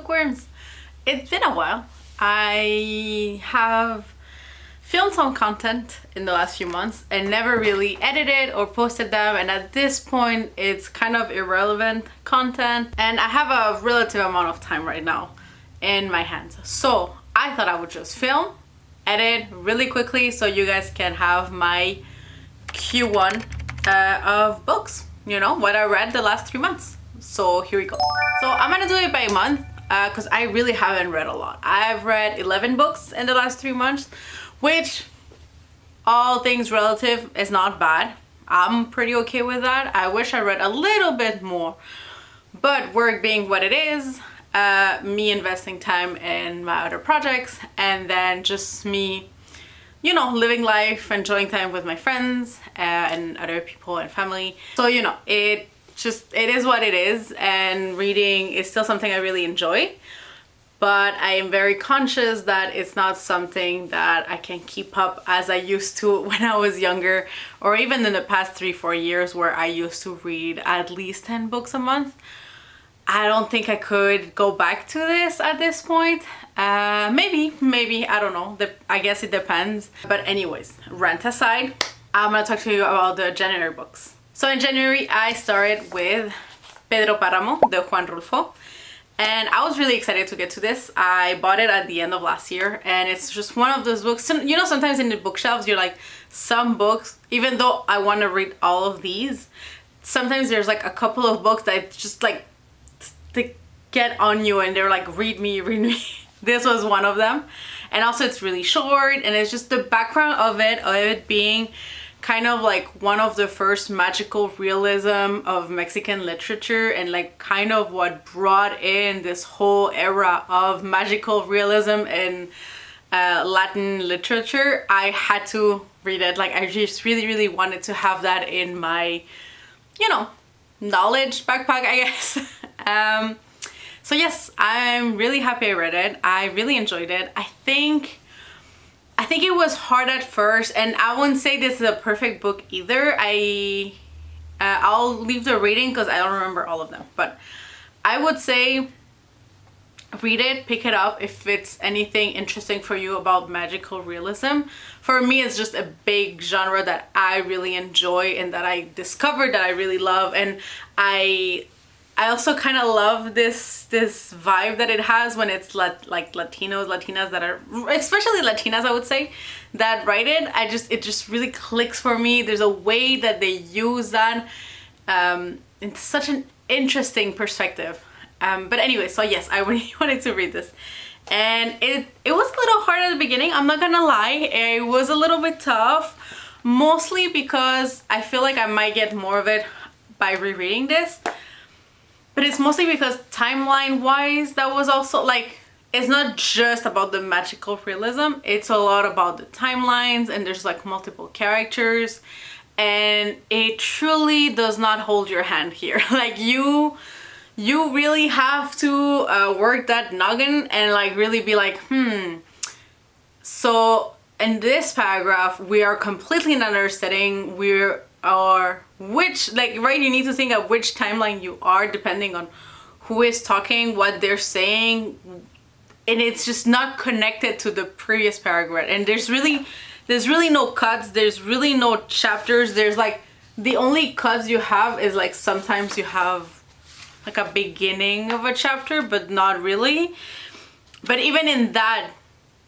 bookworms. It's been a while. I have filmed some content in the last few months and never really edited or posted them, and at this point it's kind of irrelevant content and I have a relative amount of time right now in my hands. So I thought I would just film, edit really quickly so you guys can have my Q1 of books, you know, what I read the last 3 months. So here we go. So I'm gonna do it by month because I really haven't read a lot. I've read 11 books in the last 3 months, which, all things relative, is not bad. I'm pretty okay with that. I wish I read a little bit more, but work being what it is, me investing time in my other projects, and then just me, you know, living life, enjoying time with my friends and other people and family. So, you know, it is what it is, and reading is still something I really enjoy, but I am very conscious that it's not something that I can keep up as I used to when I was younger, or even in the past 3-4 years where I used to read at least 10 books a month. I don't think I could go back to this at this point. Maybe, I don't know. I guess it depends. But anyways, rant aside, I'm gonna talk to you about the January books. So in January, I started with Pedro Paramo, the Juan Rulfo. And I was really excited to get to this. I bought it at the end of last year, and it's just one of those books. You know, sometimes in the bookshelves, you're like, some books, even though I want to read all of these, sometimes there's like a couple of books that just like, they get on you and they're like, read me, read me. This was one of them. And also it's really short, and it's just the background of it being kind of like one of the first magical realism of Mexican literature, and like kind of what brought in this whole era of magical realism in Latin literature. I had to read it. Like, I just really wanted to have that in my, you know, knowledge backpack, I guess. So yes, I'm really happy I read it. I really enjoyed it. I think it was hard at first, and I wouldn't say this is a perfect book either. I'll leave the rating because I don't remember all of them, but I would say read it, pick it up if it's anything interesting for you about magical realism. For me, it's just a big genre that I really enjoy and that I discovered that I really love, and I also kind of love this vibe that it has when it's like Latinas that are, especially Latinas, I would say, that write it. It just really clicks for me. There's a way that they use that in such an interesting perspective. But anyway, so yes, I really wanted to read this. And it was a little hard at the beginning, I'm not gonna lie. It was a little bit tough, mostly because I feel like I might get more of it by rereading this. But it's mostly because timeline-wise, that was also like, it's not just about the magical realism, it's a lot about the timelines, and there's like multiple characters, and it truly does not hold your hand here. Like, you really have to work that noggin and like really be like, so in this paragraph, we are completely in another setting. You need to think of which timeline you are depending on who is talking, what they're saying, and it's just not connected to the previous paragraph. And there's really no cuts, there's really no chapters. There's like, the only cuts you have is like, sometimes you have like a beginning of a chapter, but not really. But even in that,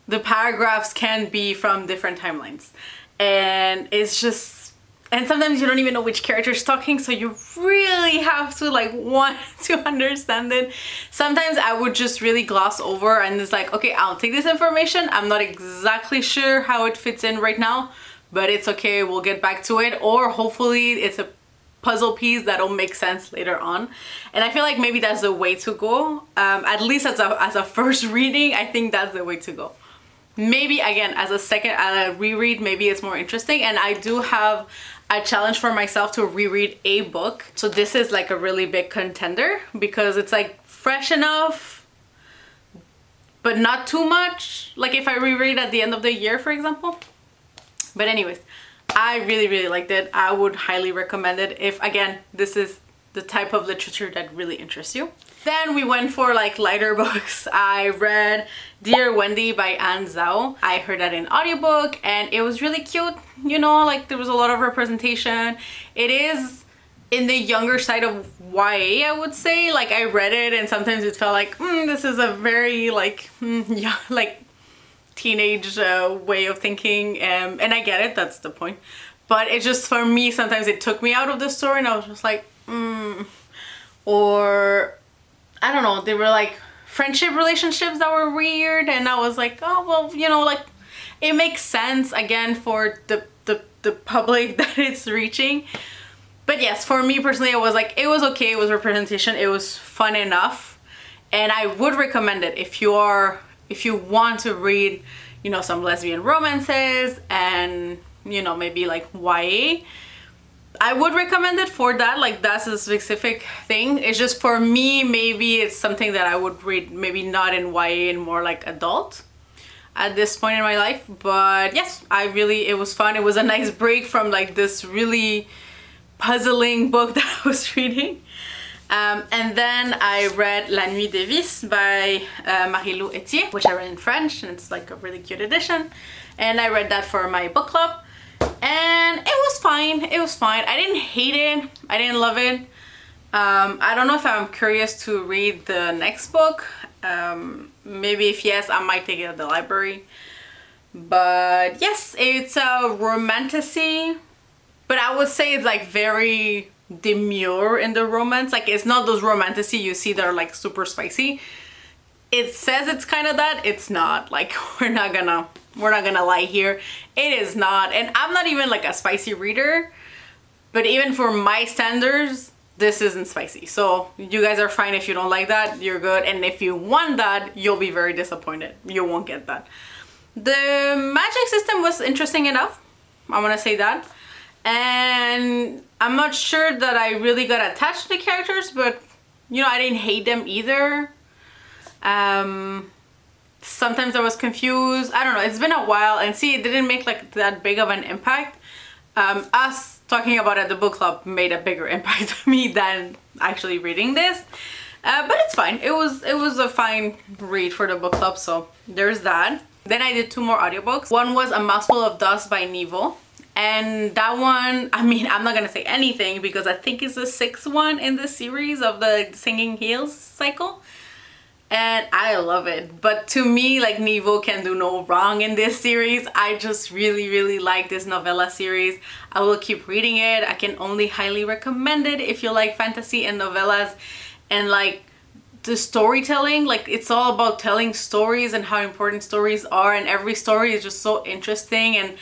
the paragraphs can be from different timelines, and it's just, and sometimes you don't even know which character is talking, so you really have to like want to understand it. Sometimes I would just really gloss over, and it's like, okay, I'll take this information. I'm not exactly sure how it fits in right now, but it's okay, we'll get back to it. Or hopefully it's a puzzle piece that'll make sense later on. And I feel like maybe that's the way to go. At least as a first reading, I think that's the way to go. Maybe again, as a reread, maybe it's more interesting. And I do have a challenge for myself to reread a book. So this is like a really big contender because it's like fresh enough, but not too much. Like if I reread at the end of the year, for example. But anyways, I really liked it. I would highly recommend it if, again, this is the type of literature that really interests you. Then we went for like lighter books. I read Dear Wendy by Zhao. I heard that in audiobook and it was really cute. You know, like there was a lot of representation. It is in the younger side of YA, I would say. Like I read it and sometimes it felt like, this is a very like, yeah, like teenage way of thinking. And I get it, that's the point. But it just, for me, sometimes it took me out of the story and I was just like, or I don't know, they were like friendship relationships that were weird and I was like, oh well, you know, like it makes sense again for the public that it's reaching. But yes, for me personally, I was like, it was okay, it was representation, it was fun enough, and I would recommend it if you want to read, you know, some lesbian romances and, you know, maybe like YA. I would recommend it for that, like that's a specific thing. It's just for me, maybe it's something that I would read, maybe not in YA and more like adult at this point in my life. But yes, it was fun. It was a nice break from like this really puzzling book that I was reading. And then I read La Nuit des Vices by Marilou Ethier, which I read in French, and it's like a really cute edition. And I read that for my book club. And it was fine. It was fine. I didn't hate it. I didn't love it. I don't know if I'm curious to read the next book. Maybe if yes, I might take it at the library. But yes, it's a romantasy. But I would say it's like very demure in the romance. Like it's not those romantasy you see that are like super spicy. It says it's kind of that. It's not. Like we're not gonna lie here. It is not. And I'm not even like a spicy reader, but even for my standards, this isn't spicy. So you guys are fine if you don't like that, you're good. And if you want that, you'll be very disappointed. You won't get that. The magic system was interesting enough. I want to say that. And I'm not sure that I really got attached to the characters, but you know, I didn't hate them either. Sometimes I was confused. I don't know, it's been a while, and see, it didn't make like that big of an impact. Us talking about it at the book club made a bigger impact on me than actually reading this. But it's fine. It was a fine read for the book club, so there's that. Then I did 2 more audiobooks. One was A Mouthful of Dust by Nghi. And that one, I mean, I'm not gonna say anything because I think it's the 6th one in the series of the Singing Heels cycle. And I love it. But to me, like, Nghi can do no wrong in this series. I just really like this novella series. I will keep reading it. I can only highly recommend it if you like fantasy and novellas and like the storytelling. Like, it's all about telling stories and how important stories are, and every story is just so interesting, and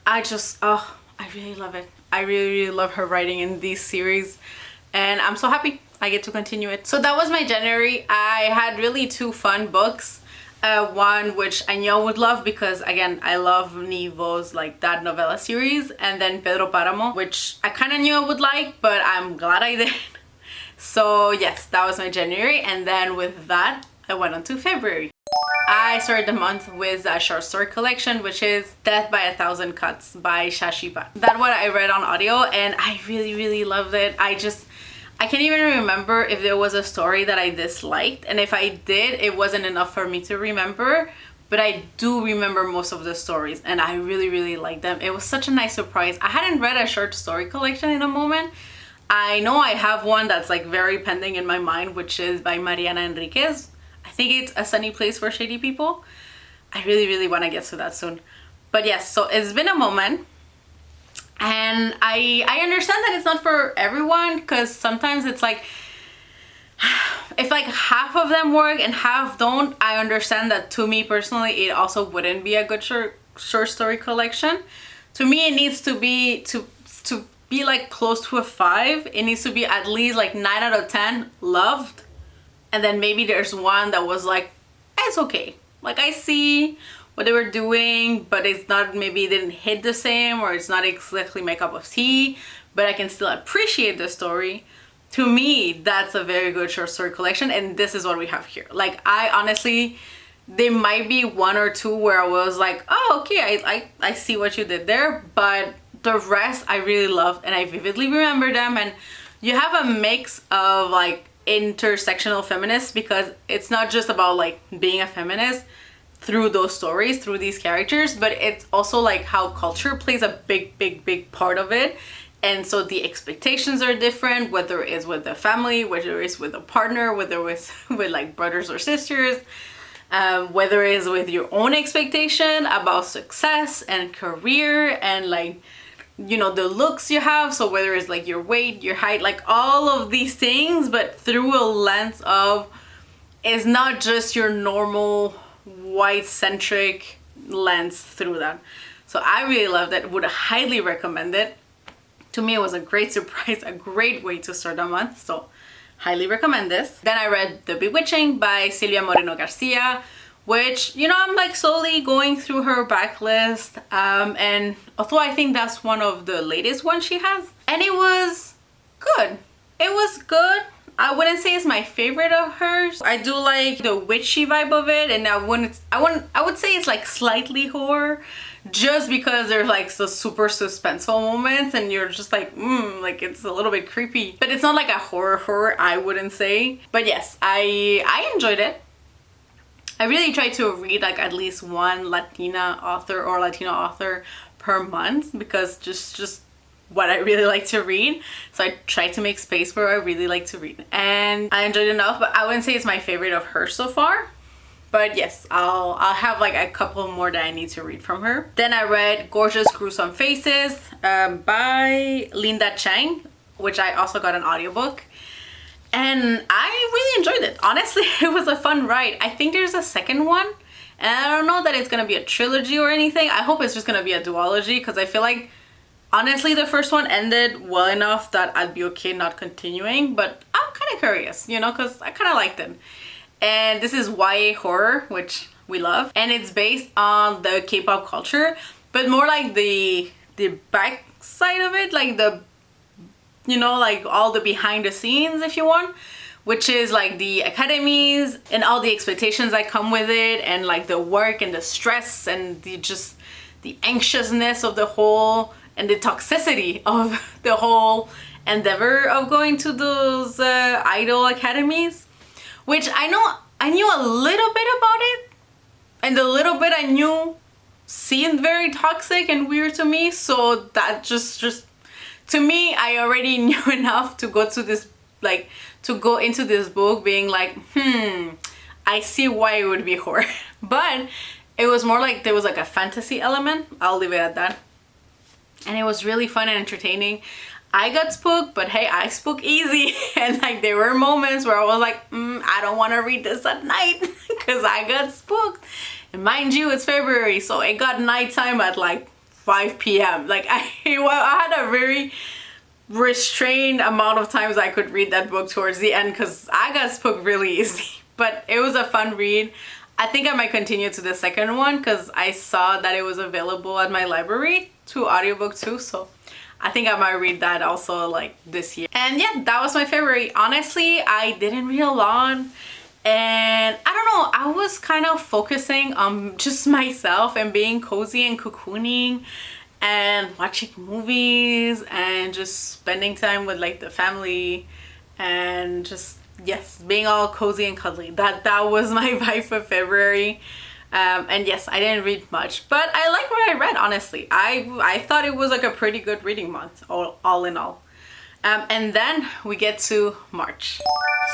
I just, oh, I really love it. I really love her writing in these series, and I'm so happy I get to continue it. So that was my January. I had really 2 fun books. One which I knew I would love because, again, I love Nghi's like that novella series, and then Pedro Paramo, which I kind of knew I would like, but I'm glad I did. So yes, that was my January, and then with that I went on to February. I started the month with a short story collection, which is Death by a Thousand Cuts by Shashi. That one I read on audio and I really loved it. I can't even remember if there was a story that I disliked, and if I did, it wasn't enough for me to remember, but I do remember most of the stories and I really liked them. It was such a nice surprise. I hadn't read a short story collection in a moment. I know I have one that's like very pending in my mind, which is by Mariana Enriquez. I think it's A Sunny Place for Shady People. I really want to get to that soon. But yes, so it's been a moment. And I understand that it's not for everyone, because sometimes it's like, if like half of them work and half don't, I understand that. To me personally, it also wouldn't be a good short story collection. To me, it needs to be, to be like close to a 5. It needs to be at least like 9 out of 10 loved. And then maybe there's one that was like, it's okay. Like, I see what they were doing, but it's not, maybe it didn't hit the same, or it's not exactly my cup of tea, but I can still appreciate the story. To me, that's a very good short story collection, and this is what we have here. Like, I honestly, there might be 1 or 2 where I was like, oh, okay, I see what you did there, but the rest I really love and I vividly remember them. And you have a mix of like intersectional feminist, because it's not just about like being a feminist through those stories, through these characters, but it's also like how culture plays a big part of it. And so the expectations are different, whether it's with the family, whether it's with a partner, whether it's with like brothers or sisters, whether it's with your own expectation about success and career and like, you know, the looks you have. So whether it's like your weight, your height, like all of these things, but through a lens of, it's not just your normal white centric lens through that. So I really loved it, would highly recommend it. To me, it was a great surprise, a great way to start the month. So highly recommend this. Then I read The Bewitching by Silvia Moreno-Garcia, which, you know, I'm like slowly going through her backlist. And although I think that's one of the latest ones she has, and it was good. It was good. I wouldn't say it's my favorite of hers. I do like the witchy vibe of it, and I would say it's like slightly horror, just because there's like the super suspenseful moments and you're just like, like it's a little bit creepy. But it's not like a horror, I wouldn't say. But yes, I enjoyed it. I really try to read like at least one Latina author or Latino author per month, because just what I really like to read. So I try to make space for what I really like to read. And I enjoyed it enough, but I wouldn't say it's my favorite of hers so far. But yes, I'll have like a couple more that I need to read from her. Then I read Gorgeous Gruesome Faces by Linda Cheng, which I also got an audiobook. And I really enjoyed it. Honestly, it was a fun ride. I think there's a second one. And I don't know that it's going to be a trilogy or anything. I hope it's just going to be a duology, because I feel like, honestly, the first one ended well enough that I'd be okay not continuing. But I'm kind of curious, you know, because I kind of liked it. And this is YA horror, which we love. And it's based on the K-pop culture, but more like the back side of it, like the, you know, like all the behind the scenes, if you want, which is like the academies and all the expectations that come with it, and like the work and the stress and the anxiousness of the whole, and the toxicity of the whole endeavor of going to those idol academies. Which I knew a little bit about it, and the little bit I knew seemed very toxic and weird to me. So that just to me, I already knew enough to go to this, like, to go into this book being like, I see why it would be horror. But it was more like there was like a fantasy element. I'll leave it at that. And it was really fun and entertaining. I got spooked, but hey, I spook easy. And like there were moments where I was like, I don't want to read this at night because I got spooked. And mind you, it's February, so it got nighttime at like 5 p.m. Like I had a very restrained amount of times I could read that book towards the end, because I got spooked really easy. But it was a fun read. I think I might continue to the second one because I saw that it was available at my library to audiobook too, so I think I might read that also like this year. And yeah, that was my February. Honestly, I didn't read a lot, and I don't know, I was kind of focusing on just myself and being cozy and cocooning and watching movies and just spending time with like the family and just, yes, being all cozy and cuddly. That was my vibe for February. And yes, I didn't read much, but I like what I read, honestly. I thought it was like a pretty good reading month, all in all. And then we get to March.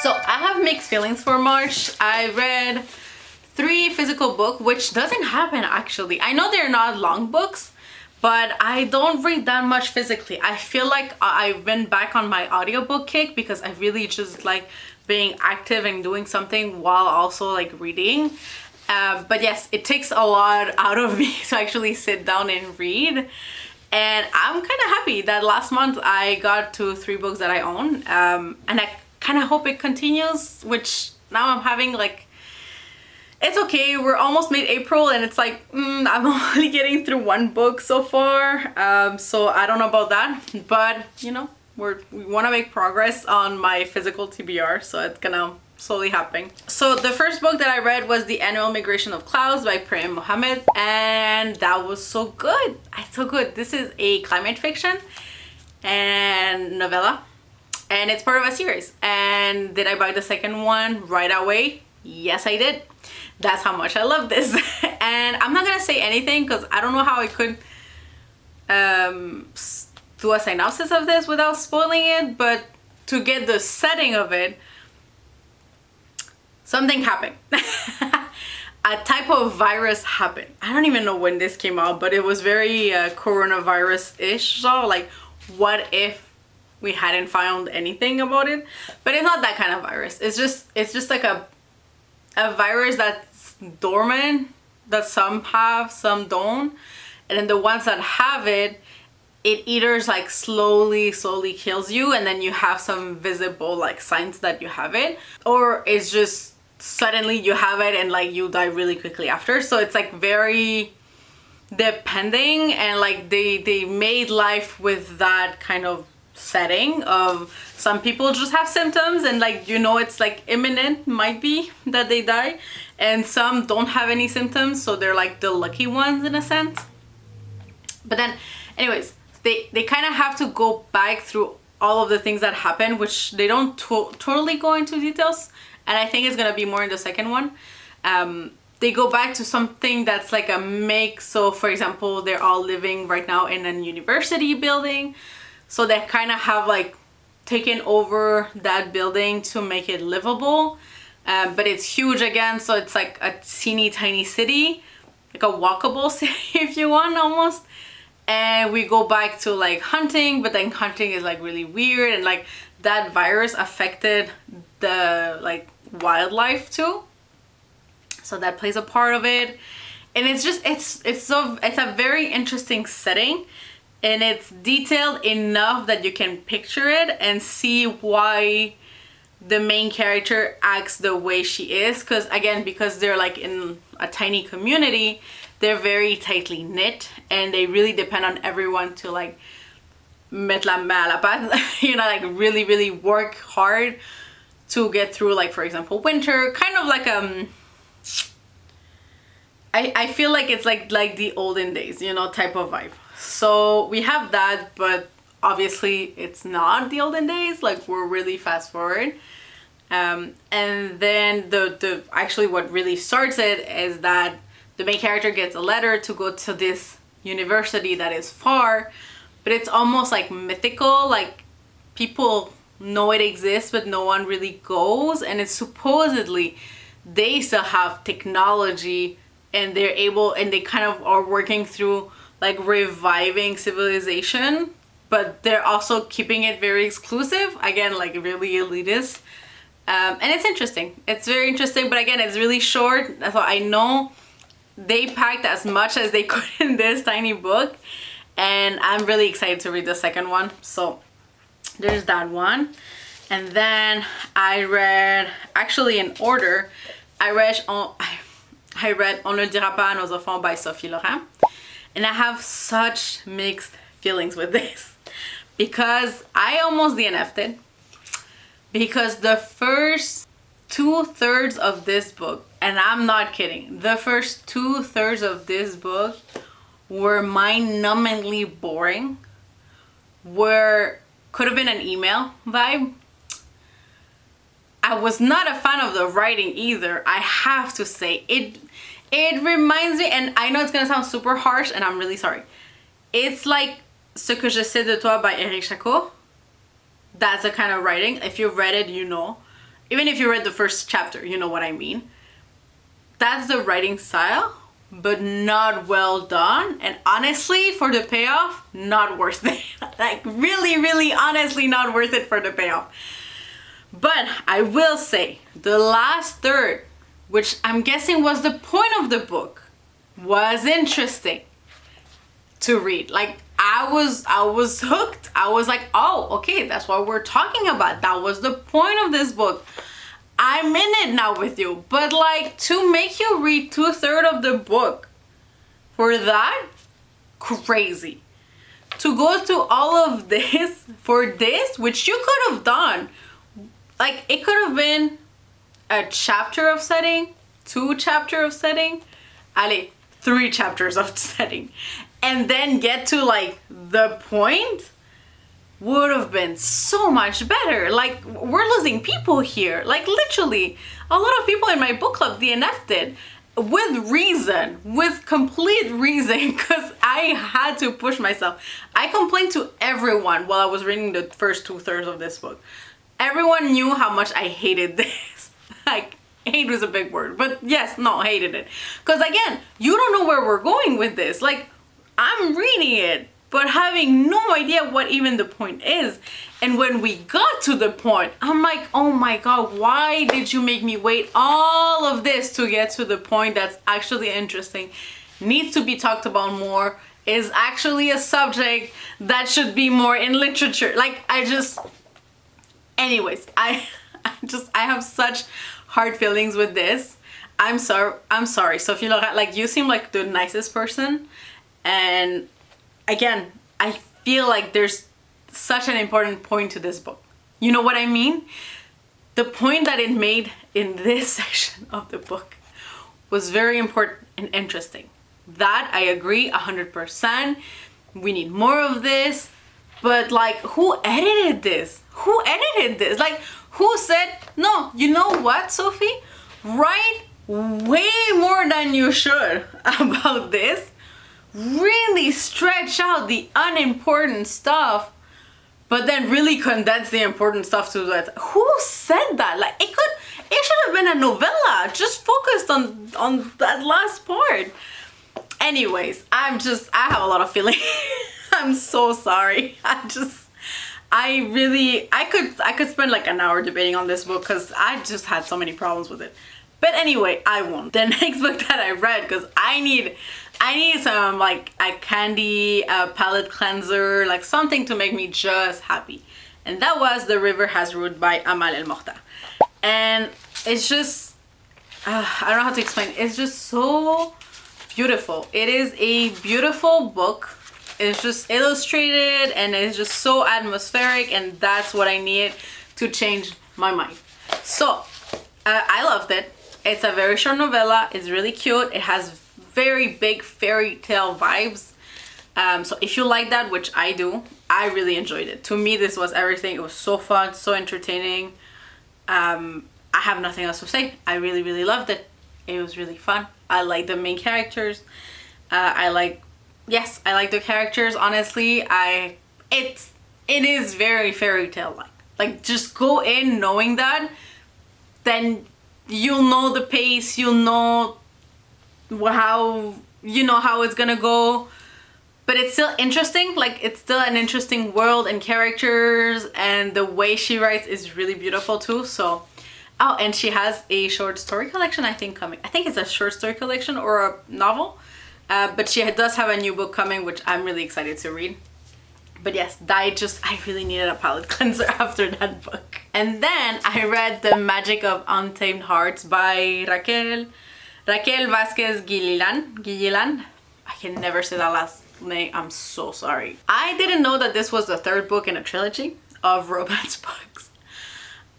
So I have mixed feelings for March. I read 3 physical books, which doesn't happen actually. I know they're not long books, but I don't read that much physically. I feel like I've been back on my audiobook kick because I really just like being active and doing something while also like reading. But yes, it takes a lot out of me to actually sit down and read. And I'm kind of happy that last month I got to 3 books that I own. And I kind of hope it continues, which now I'm having like, it's okay, we're almost mid-April and it's like, I'm only getting through 1 book so far. So I don't know about that, but you know, we want to make progress on my physical TBR, so it's gonna slowly happen. So the first book that I read was The Annual Migration of Clouds by Premee Mohamed, and that was so good. It's so good. This is a climate fiction and novella, and it's part of a series. And did I buy the second one right away? Yes, I did. That's how much I love this. And I'm not gonna say anything because I don't know how I could do a synopsis of this without spoiling it, but to get the setting of it, something happened. A type of virus happened. I don't even know when this came out, but it was very coronavirus-ish. So like, what if we hadn't found anything about it? But it's not that kind of virus. It's just like a virus that's dormant, that some have, some don't. And then the ones that have it, it either like slowly kills you, and then you have some visible like signs that you have it, or it's just suddenly you have it and like you die really quickly after. So it's like very depending, and like they made life with that kind of setting of some people just have symptoms and like, you know, it's like imminent, might be that they die, and some don't have any symptoms, so they're like the lucky ones in a sense. But then anyways, they kind of have to go back through all of the things that happen, which they don't totally go into details, and I think it's gonna be more in the second one. They go back to something that's like a mix. So for example, they're all living right now in a university building, so they kind of have like taken over that building to make it livable, but it's huge again, so it's like a teeny tiny city, like a walkable city if you want, almost. And we go back to like hunting, but then hunting is like really weird, and like that virus affected the like wildlife too, so that plays a part of it. And it's just it's a very interesting setting, and it's detailed enough that you can picture it and see why the main character acts the way she is, because again, because they're like in a tiny community, they're very tightly knit, and they really depend on everyone to like mettre la main à la pâte, you know, like really work hard to get through, like for example winter, kind of like I feel like it's like the olden days, you know, type of vibe. So we have that, but obviously it's not the olden days, like we're really fast forward. And then the actually what really starts it is that the main character gets a letter to go to this university that is far, but it's almost like mythical, like people know it exists but no one really goes, and it's supposedly they still have technology, and they're able, and they kind of are working through like reviving civilization, but they're also keeping it very exclusive, again like really elitist. And it's interesting, it's very interesting, but again it's really short, so I know they packed as much as they could in this tiny book, and I'm really excited to read the second one. So there's that one. And then I read, actually in order, I read On ne dira pas à nos enfants by Sophie Laurin, and I have such mixed feelings with this, because I almost DNF'd it, because the first 2/3 of this book, and I'm not kidding, the first 2/3 of this book were mind-numbingly boring, could have been an email vibe. I was not a fan of the writing either, I have to say. It reminds me, and I know it's gonna sound super harsh, and I'm really sorry. It's like Ce que je sais de toi by Eric Chaco. That's the kind of writing. If you read it, you know. Even if you read the first chapter, you know what I mean. That's the writing style, but not well done. And honestly, for the payoff, not worth it. Like really honestly not worth it for the payoff. But I will say the last third, which I'm guessing was the point of the book, was interesting to read. Like I was hooked. I was like, oh, okay, that's what we're talking about. That was the point of this book. I'm in it now with you. But like, to make you read 2/3 of the book for that, crazy. To go through all of this for this, which you could have done, like it could have been a chapter of setting, 2 chapters of setting, allez, 3 chapters of setting, and then get to like the point would have been so much better. Like, we're losing people here. Like, literally, a lot of people in my book club DNF'd it. With reason, with complete reason, because I had to push myself. I complained to everyone while I was reading the first 2/3 of this book. Everyone knew how much I hated this. Like, hate was a big word, but yes, no, hated it. Because again, you don't know where we're going with this. Like, I'm reading it, but having no idea what even the point is. And when we got to the point, I'm like, oh my God, why did you make me wait all of this to get to the point that's actually interesting, needs to be talked about more, is actually a subject that should be more in literature. Like, anyways, I have such hard feelings with this. I'm sorry, Sophie Laurin, like, you seem like the nicest person. And again, I feel like there's such an important point to this book. You know what I mean? The point that it made in this section of the book was very important and interesting. That I agree 100%. We need more of this. But like, who edited this? Who edited this? Like, who said, no, you know what, Sophie? Write way more than you should about this. Really stretch out the unimportant stuff, but then really condense the important stuff to that. Who said that? Like, it should have been a novella, just focused on that last part. Anyways, I have a lot of feeling. I'm so sorry. I could spend like an hour debating on this book because I just had so many problems with it. But anyway, I won't. The next book that I read, because I need some like a candy, palette cleanser, like something to make me just happy. And that was The River Has Root by Amal El-Mohtar. And it's just, I don't know how to explain. It's just so beautiful. It is a beautiful book. It's just illustrated and it's just so atmospheric, and that's what I needed to change my mind. So I loved it. It's a very short novella. It's really cute. It has very big fairy tale vibes. So if you like that, which I do, I really enjoyed it. To me, this was everything. It was so fun, so entertaining. I have nothing else to say. I really, really loved it. It was really fun. I like the main characters. I like the characters. Honestly, it is very fairy tale like. Like, just go in knowing that, then you'll know the pace, you'll know how it's gonna go, but it's still interesting. Like, it's still an interesting world and characters, and the way she writes is really beautiful too. So, oh, and she has a short story collection, I think, coming. I think it's a short story collection or a novel, but she does have a new book coming, which I'm really excited to read. But yes, I really needed a palette cleanser after that book. And then I read The Magic of Untamed Hearts by Raquel Vasquez Gilliland. I can never say that last name. I'm so sorry. I didn't know that this was the third book in a trilogy of romance books.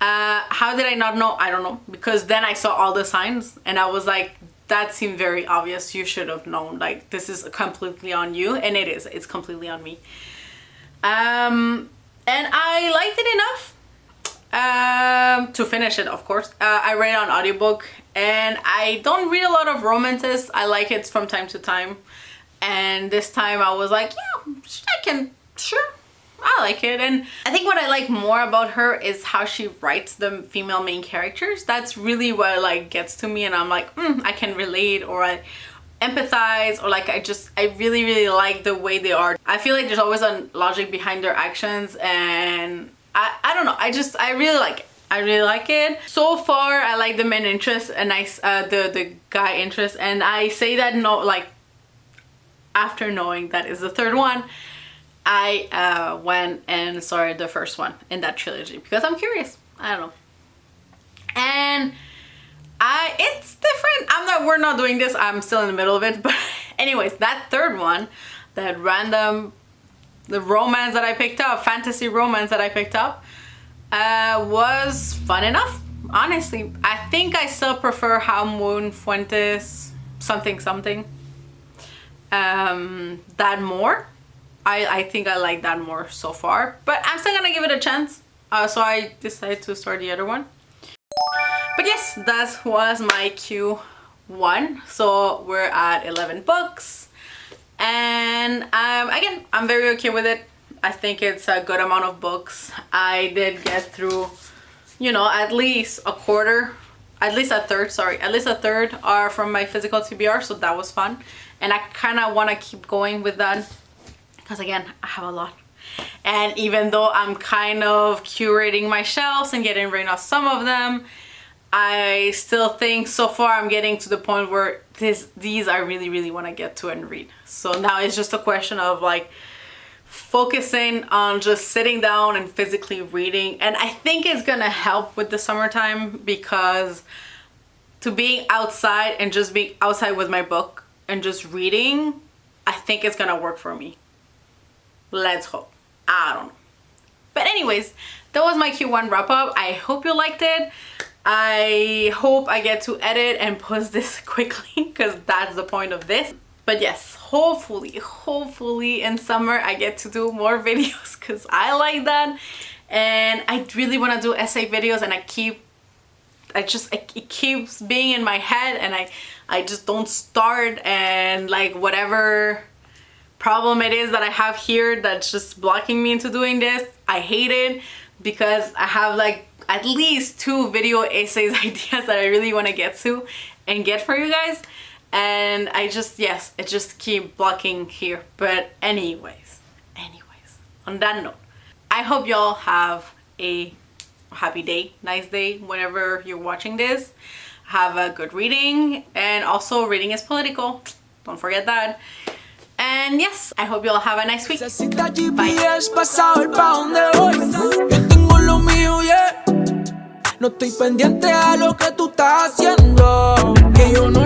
How did I not know? I don't know. Because then I saw all the signs and I was like, that seemed very obvious. You should have known. Like, this is completely on you. And it is. It's completely on me. And I liked it enough to finish it, of course. I read it on audiobook, and I don't read a lot of romances. I like it from time to time, and this time I was like, yeah, I like it. And I think what I like more about her is how she writes the female main characters. That's really what like gets to me, and I'm like, I can relate, or I empathize, or like I really, really like the way they are. I feel like there's always a logic behind their actions, and I don't know, I really like it. I really like it. So far, I like the main interest and the guy interest, and I say that after knowing that is the third one. I went and saw the first one in that trilogy because I'm curious. I don't know. And it's different. We're not doing this. I'm still in the middle of it. But anyways, that third one, the romance that I picked up, fantasy romance that I picked up, was fun enough. Honestly, I think I still prefer How Moon Fuentes something that more. I think I like that more so far, but I'm still gonna give it a chance. So I decided to start the other one. But yes, that was my Q1. So we're at 11 books, and again, I'm very okay with it. I think it's a good amount of books. I did get through, you know, at least a third are from my physical TBR, so that was fun. And I kind of want to keep going with that because, again, I have a lot. And even though I'm kind of curating my shelves and getting rid of some of them, I still think so far I'm getting to the point where these I really want to get to and read. So now it's just a question of like focusing on just sitting down and physically reading. And I think it's gonna help with the summertime, because to being outside and just being outside with my book and just reading, I think it's gonna work for me. Let's hope. I don't know. But anyways, that was my Q1 wrap up. I hope you liked it. I hope I get to edit and post this quickly, because that's the point of this. But yes, hopefully in summer I get to do more videos, because I like that. And I really want to do essay videos, and it keeps being in my head, and I just don't start, and like whatever problem it is that I have here that's just blocking me into doing this, I hate it, because I have like at least 2 video essays ideas that I really want to get to and get for you guys. And it just keep blocking here. But anyways, on that note, I hope y'all have a happy day, nice day, whenever you're watching this. Have a good reading, and also reading is political. Don't forget that. And yes, I hope y'all have a nice week. Bye. No estoy pendiente a lo que tú estás haciendo, que yo no